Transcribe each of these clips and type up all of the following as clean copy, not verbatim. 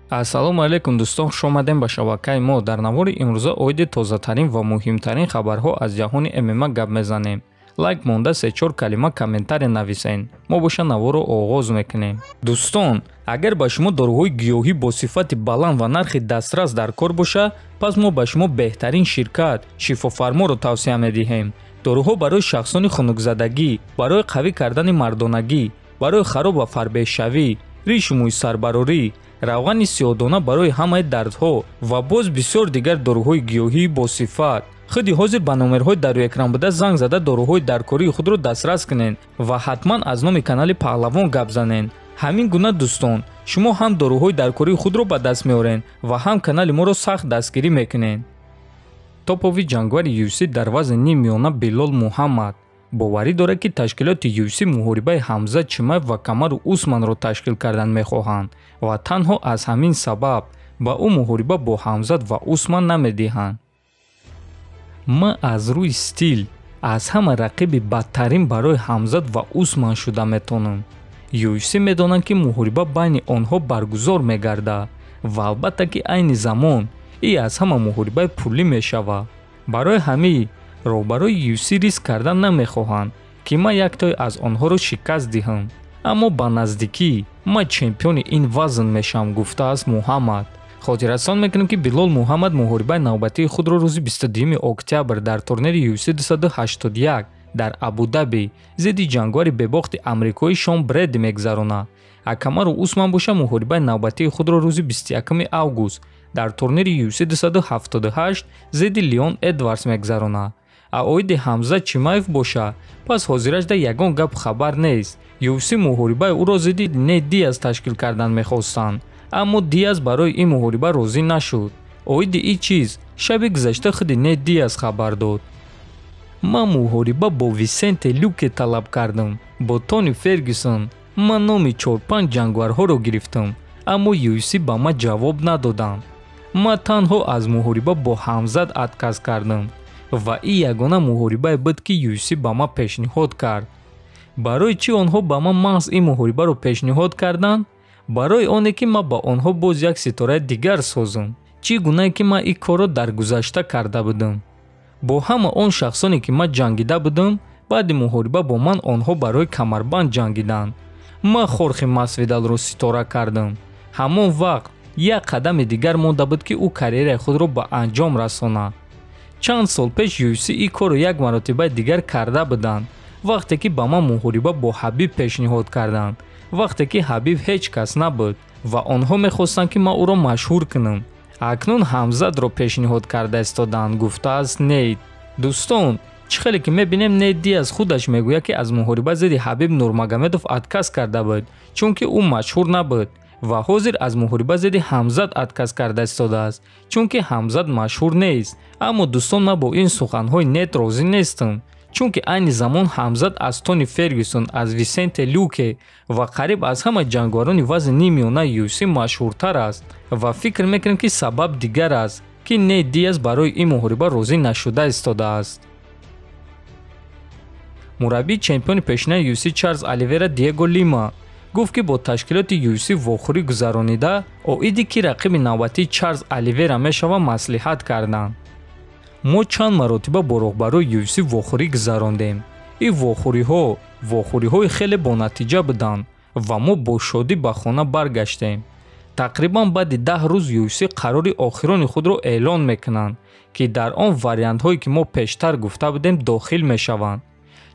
Ассалому алейкум дӯстон, хуш омадем ба шабакаи мо. Дар навори имрӯза оиди тозатарин ва муҳимтарин хабарҳо аз ҷаҳони ММА гап мезанем. Лайк монда 3-4 калима комментаре нависен. Мо боша наворро оғоз мекунем. Дӯстон, агар ба шумо дороҳои гиёҳӣ бо сифати баланд ва нархи дастрас дар кор боша, пас мо ба шумо беҳтарин ширкат Шифофарморо тавсия медиҳем. Дороҳо барои шахсони хунукзадагӣ, барои қавӣ кардани мардонагӣ, барои хароб ва фарбеҳшавӣ, риши мӯйсарбарорӣ, равғани сиёҳдона барои ҳамаи дардҳо ва боз бисёр дигар дороҳои гиёҳии босифат. худи ҳозир ба номерҳои дар рӯи экран буда занг зада дороҳои даркории худро дастрас кунед ва ҳатман аз номи канали Паҳлавон гап занед. ҳамин гуна дӯстон, шумо ҳам дороҳои даркории худро ба даст меоред ва ҳам канали моро сахт дастгирӣ мекунед. Топови ҷангвари UFC дар вазни нимёна Билол Муҳаммад боварӣ дорад, ки ташкилоти UFC муҳорибаи Ҳамзат Чимаев ва Камару Усманро ташкил кардан мехоҳанд ва танҳо аз ҳамин сабаб ба ӯ муҳориба бо Ҳамзат ва Усман намедиҳанд. Ма аз рӯи стил аз ҳама рақиби бадтарин барои Ҳамзат ва Усман шуда метонам. UFC медонанд, ки муҳориба байни онҳо баргузор мегардад ва албатта, ки айни замон и аз ҳама муҳорибаи пулӣ мешавад. Барои ҳамин роҳбарои UFC риск кардан намехоҳанд, ки ман яктои аз онҳоро шикаст диҳам. Аммо ба наздикӣ ман чемпиони ин вазн мешавам, гуфтааст Муҳаммад. хотиррасон мекунем, ки Билол Муҳаммад муҳорибаи навбатии худро рӯзи 22 октябр дар турнири UFC 281 дар Абу-Даби зидди ҷангвари бебохти амрикоӣ Шон Бредди мегзаронад. Камару Усман боша муҳорибаи навбатии худро рӯзи 21 август дар турнири UFC 278 зидди Леон Эдвардс мегзаронад. Оиди Ҳамзат Чимаев боша, пас ҳозирашда ягон гап хабар нест. UFC муҳорибаи ӯро зидди Нейт Диаз ташкил кардан мехостанд, аммо Диаз барои ин муҳориба розӣ нашуд. Оиди ин чиз шаби гузашта худи Нейт Диаз хабар дод. Ман муҳориба бо Висенте Люке талаб кардам, бо Тони Фергюсон. Ман номи 4-5 ҷангварҳоро гирифтам, аммо UFC ба ман ҷавоб надоданд. Ман танҳо аз муҳориба бо Ҳамзат отказ кардам ва ин ягона муҳорибае буд, ки UFC ба ман пешниҳод кард. Барои чӣ онҳо ба ман маҳз ин муҳорибаро пешниҳод карданд? Барои оне, ки ман ба онҳо боз як ситораи дигар созам. Чӣ гунае, ки ман ин корро дар гузашта карда будам. Бо ҳама он шахсоне, ки ман ҷангида будам, баъди муҳориба бо ман онҳо барои камарбанд ҷангиданд. Ман Хорхе Масвидалро ситора кардам. ҳамон вақт як қадами дигар монда буд, ки ӯ карьераи худро ба анҷом расонад. Чанд сол пеш UFC ин корро як маротибаи дигар карда буданд, вақте ки ба ман муҳориба бо Ҳабиб пешниҳод карданд, вақте ки Ҳабиб ҳеҷ кас набуд ва онҳо мехостанд, ки ман ӯро машҳур кунам. акнун Ҳамзатро пешниҳод карда истоданд, гуфтааст Нейт. Дӯстон, чӣ хеле ки мебинем Нейт Диаз худаш мегӯяд, ки аз муҳориба зидди Ҳабиб Нурмагомедов отказ карда буд, чунки ӯ машҳур набуд ва ҳозир аз муҳориба зидди Ҳамзат отказ карда истодааст, чунки Ҳамзат машҳур нест. Аммо дӯстон, ман бо ин суханҳои Нейт розӣ нестам, чунки айни замон Ҳамзат аз Тони Фергюсон, аз Висенте Люке ва қариб аз ҳама ҷангварони вазни нимёнаи UFC машҳуртар аст ва фикр мекунем, ки сабаб дигар аст, ки Нейт Диаз барои ин муҳориба розӣ нашуда истодааст. мураббии чемпиони пешинаи UFC Чарлз Оливера Диего Лима гуфт, ки бо ташкилоти UFC вохӯрӣ гузаронида оиди ки рақиби навбатии Чарлз Оливера мешавад маслиҳат карданд. мо чанд маротиба бо роҳбарои UFC вохӯрӣ гузарондем. ин вохӯриҳои хеле бонатиҷа буданд ва мо бо шодӣ ба хона баргаштем. тақрибан баъди 10 рӯз UFC қарори охирони худро эълон мекунанд, ки дар он вариантҳое, ки мо пештар гуфта будем, дохил мешаванд.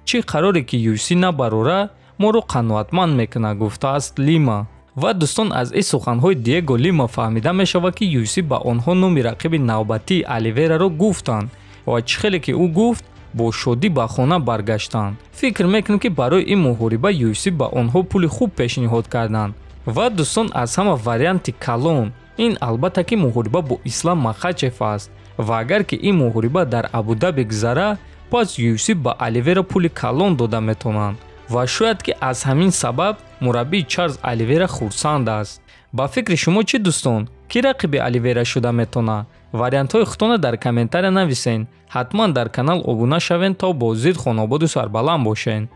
чӣ қароре ки UFC набарора, моро қаноатманд мекунад, гуфтааст Лима. ва дӯстон, аз ин суханҳои Диего Лима фаҳмида мешавад, ки UFC ба онҳо номи рақиби навбатии Оливераро гуфтанд ва чӣ хеле ки ӯ гуфт, бо шодӣ ба хона баргаштанд. фикр мекунем, ки барои ин муҳориба UFC ба онҳо пули хуб пешниҳод карданд. ва дӯстон, аз ҳама варианти калон, ин албатта ки муҳориба бо Ислам Махачев аст ва агар ки ин муҳориба дар Абу-Даби гузара, пас UFC ба Оливера пули калон дода метавонанд ва шояд ки аз ҳамин сабаб мураббии Чарлз Оливера хурсанд аст. ба фикри шумо чӣ дӯстон? Ки рақиби Оливера шуда метавонад? вариантҳои худтона дар комментария нависен. ҳатман дар канал обуна шавен, то бо зид хонободу сарбаланд бошен.